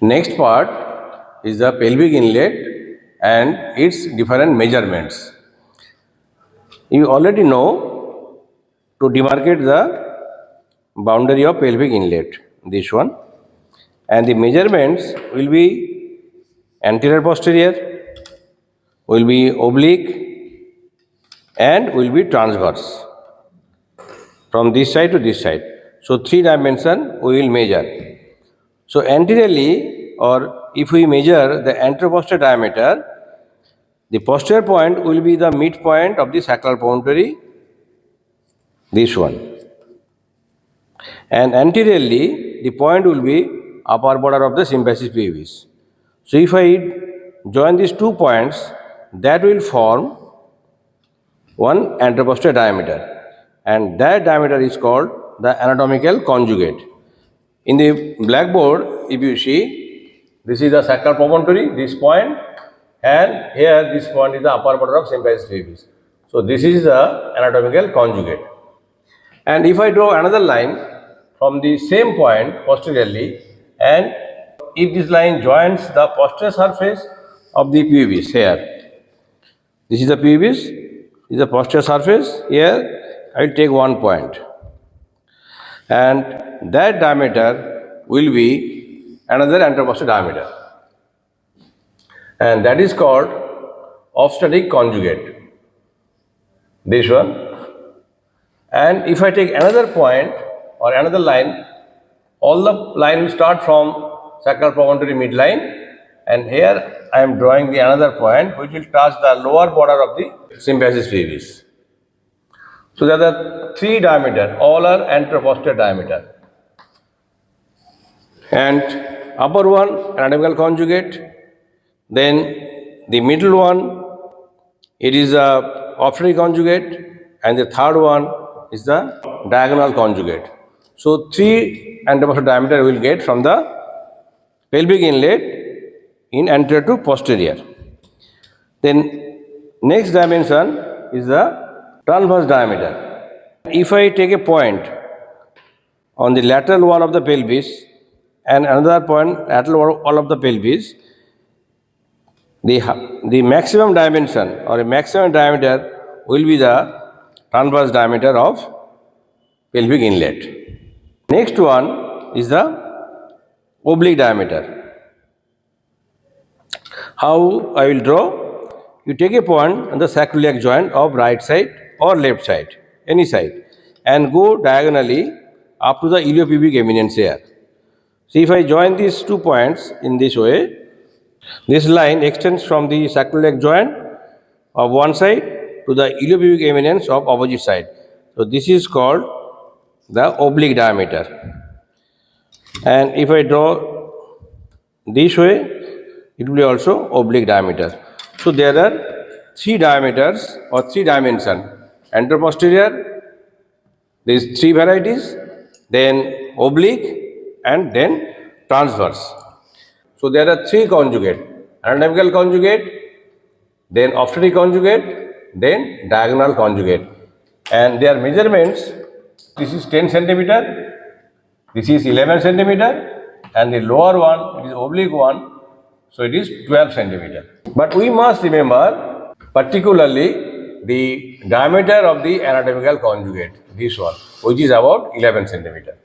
Next part is the pelvic inlet and its different measurements. You already know to demarcate the boundary of pelvic inlet, this one, and the measurements will be anterior posterior, will be oblique, and will be transverse from this side to this side. So 3 dimension we will measure. So anteriorly, or if we measure the anteroposterior diameter, the posterior point will be the midpoint of the sacral promontory, this one, and anteriorly the point will be upper border of the symphysis pubis. So if I join these 2 points, that will form one anteroposterior diameter, and that diameter is called the anatomical conjugate. In the blackboard, if you see, this is the sacral promontory, this point, and here this point is the upper border of symphysis pubis. So this is the anatomical conjugate. And if I draw another line from the same point posteriorly, and if this line joins the posterior surface of the pubis here, this is the pubis, this is the posterior surface, here I will take 1 point, and that diameter will be another anteroposterior diameter, and that is called obstetric conjugate, this one. And if I take another point or another line, all the line will start from sacral promontory midline, and here I am drawing the another point which will touch the lower border of the symphysis pubis. So there are 3 diameters, all are anteroposterior diameter. And upper one anatomical conjugate, then the middle one it is a obstetric conjugate, and the third one is the diagonal conjugate. So 3 anteroposterior diameter we will get from the pelvic inlet in anterior to posterior. Then next dimension is the transverse diameter. If I take a point on the lateral wall of the pelvis and another point lateral wall of the pelvis, the maximum dimension or a maximum diameter will be the transverse diameter of pelvic inlet. Next one is the oblique diameter. How I will draw? You take a point on the sacroiliac joint of right side or left side, any side, and go diagonally up to the iliopubic eminence here. See, if I join these 2 points in this way, this line extends from the sacroiliac joint of one side to the iliopubic eminence of opposite side. So this is called the oblique diameter. And if I draw this way, it will be also oblique diameter. So there are 3 diameters or 3 dimensions. Anteroposterior, there is 3 varieties, then oblique, and then transverse. So there are 3 conjugate: anatomical conjugate, then obstetric conjugate, then diagonal conjugate. And their measurements, this is 10 centimeter, this is 11 centimeter, and the lower one, it is oblique one, so it is 12 centimeter. But we must remember particularly the diameter of the anatomical conjugate, this one, which is about 11 centimeter.